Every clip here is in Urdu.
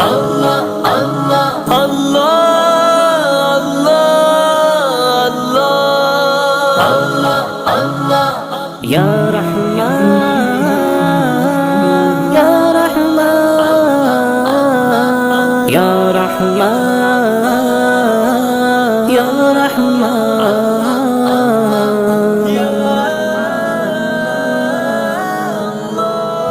اللہ اللہ اللہ اللہ اللہ اللہ یا رحمان یا رحمان یا رحمان یا رحمان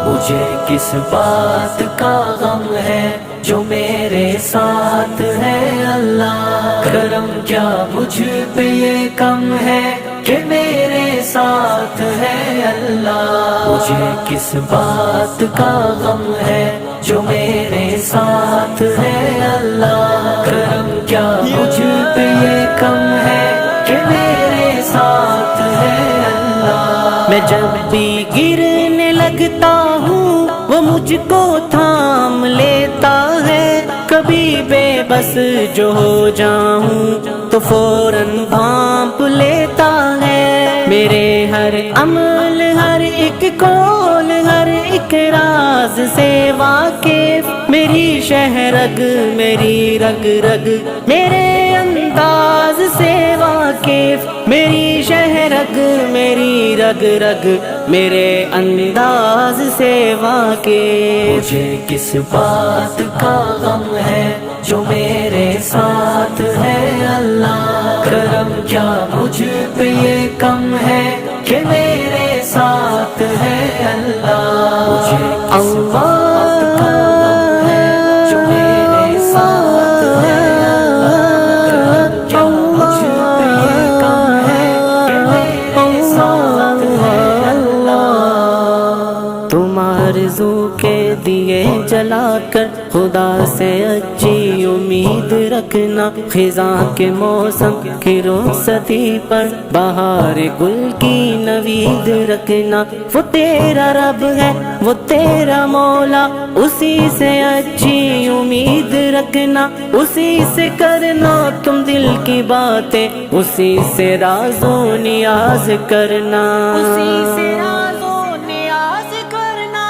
مجھے کس بات کا غم ہے جو میرے ساتھ ہے اللہ، کرم کیا مجھ پہ یہ کم ہے کہ میرے ساتھ ہے اللہ، مجھے کس بات کا غم ہے جو میرے ساتھ ہے اللہ، کرم کیا مجھ پہ یہ کم ہے کہ میرے ساتھ ہے اللہ، میں جب بھی گرنے لگتا ہوں وہ مجھ کو تھام لیتا ہے، کبھی بے بس جو ہو جاؤں تو فوراً بھانپ لیتا ہے، میرے ہر عمل ہر ایک قول ہر ایک راز سے واقف، میری شہرگ میری رگ رگ میرے انداز سے واقف، میری شہرگ میری رگ رگ میرے انداز سے واقف، مجھے کس بات کا غم ہے جو میرے ساتھ ہے اللہ، کرم کیا مجھ پہ یہ کم ہے کہ میرے ساتھ ہے اللہ، مجھے کس بات کا غم ہے جو میرے ساتھ ہے اللہ، کرم کیا مجھ پہ یہ کم ہے کہ میرے ساتھ ہے اللہ، تم آرزو کے دیے جلا کر خدا سے اچھی امید رکھنا، خزاں کے موسم کی رخصتی پر بہار گل کی نوید رکھنا، وہ تیرا رب ہے وہ تیرا مولا، اسی سے اچھی امید رکھنا، اسی سے کرنا تم دل کی باتیں، اسی سے راز و نیاز کرنا، اسی سے راز و نیاز کرنا،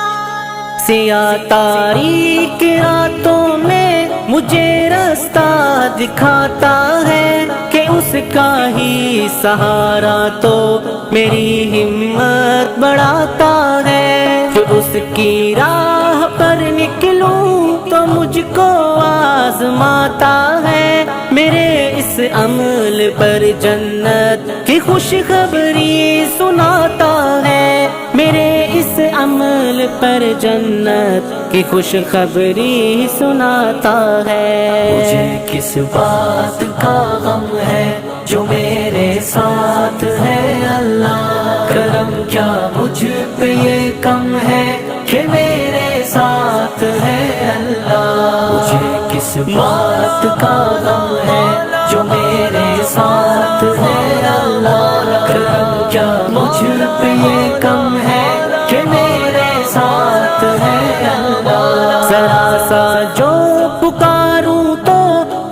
سیاہ تاریک راتوں میں مجھے رستہ دکھاتا ہے کہ اس کا ہی سہارا تو میری ہمت بڑھاتا ہے، پھر اس کی راہ پر نکلوں تو مجھ کو آزماتا ہے، میرے اس عمل پر جنت کی خوشخبری سناتا ہے، میرے اس عمل پر جنت کی خوشخبری سناتا ہے، مجھے کس بات کا غم ہے جو میرے ساتھ ہے اللہ، کرم کیا مجھ پہ یہ کم ہے کہ میرے ساتھ ہے اللہ، مجھے کس بات کا غم ہے جو میرے ساتھ ہے اللہ، کرم کیا مجھ پہ یہ کم ہے کہ میرے ساتھ ہے اللہ، ذرا سا جو پکاروں تو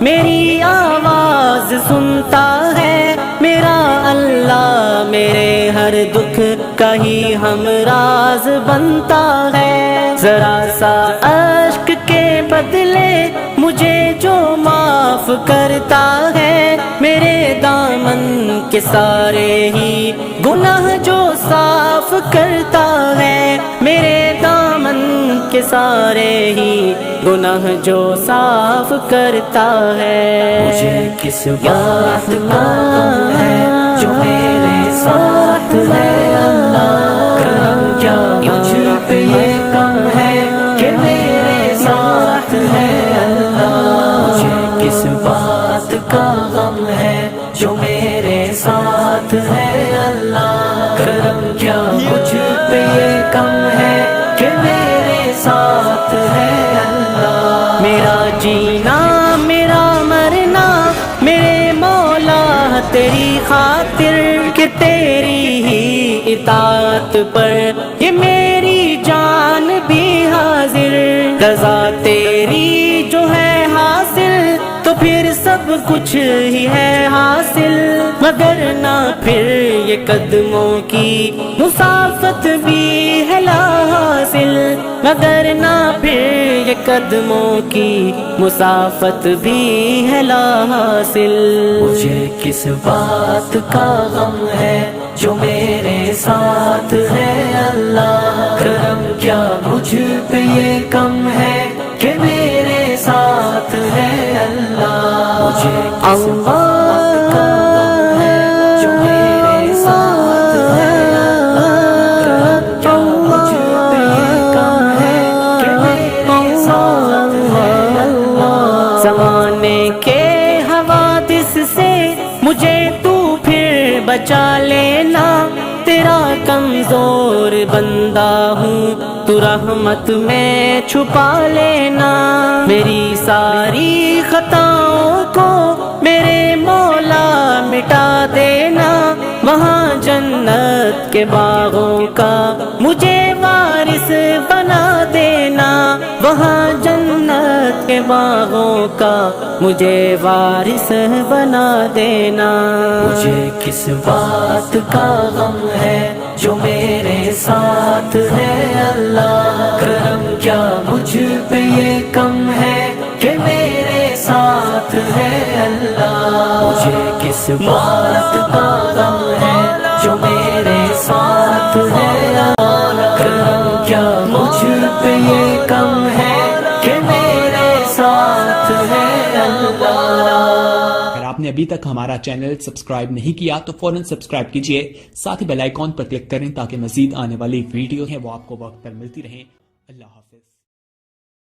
میری آواز سنتا ہے، میرا اللہ میرے ہر دکھ کا ہی ہمراز بنتا ہے، ذرا سا اشک کے بدلے مجھے جو معاف کرتا ہے، میرے دامن کے سارے ہی گناہ جو صاف کرتا ہے، میرے دامن کے سارے ہی گناہ جو صاف کرتا ہے، مجھے کس بات کا غم ہے جو میرے ساتھ ہے اللہ، کرم کیا مجھ پہ یہ کم ہے کہ میرے ساتھ ہے اللہ، مجھے کس بات کا غم ہے جو میرے ساتھ ہے اللہ، کرم کیا مجھ پہ یہ کم ہے کہ میرے ساتھ ہے اللہ، میرا جینا میرا مرنا میرے مولا تیری خاطر، کہ تیری ہی اطاعت پر یہ میری جان بھی حاضر، رضا تیری جو ہے حاصل تو پھر سب کچھ ہی ہے حاصل، مگر نہ پھر یہ قدموں کی مسافت بھی ہے لا حاصل، مگر نہ پھر یہ قدموں کی مسافت بھی ہے لا حاصل۔ مجھے کس بات کا غم ہے جو میرے ساتھ ہے اللہ، کرم کیا مجھ پہ یہ کم ہے کہ میرے ساتھ ہے اللہ۔ مجھے کس بات کا غم ہے جو میرے ساتھ ہے اللہ، کرم کیا مجھ پہ یہ کم ہے کہ میرے ساتھ ہے اللہ۔ زمانے کے حوادث سے مجھے تو پھر بچا لینا، تیرا کمزور بندہ ہوں تو رحمت میں چھپا لینا، میری ساری خطاؤں کو میرے مولا مٹا دینا، وہاں جنت کے باغوں کا مجھے وارث بنا دینا، وہاں جنت کے باغوں کا مجھے وارث بنا دینا۔ مجھے کس بات کا غم ہے جو میرے ساتھ ہے اللہ، کرم کیا مجھ پہ یہ کم ہے کہ میرے ساتھ ہے اللہ۔ مجھے کس بات کا غم ہے جو میرے ساتھ ہے اللہ، کرم کیا مجھ پہ یہ کم ہے کہ میرے ساتھ ہے اللہ۔ اگر آپ نے ابھی تک ہمارا چینل سبسکرائب نہیں کیا تو فوراً سبسکرائب کیجئے، ساتھ ہی بیل آئیکن پر کلک کریں تاکہ مزید آنے والی ویڈیو ہیں وہ آپ کو وقت پر ملتی رہیں۔ اللہ حافظ۔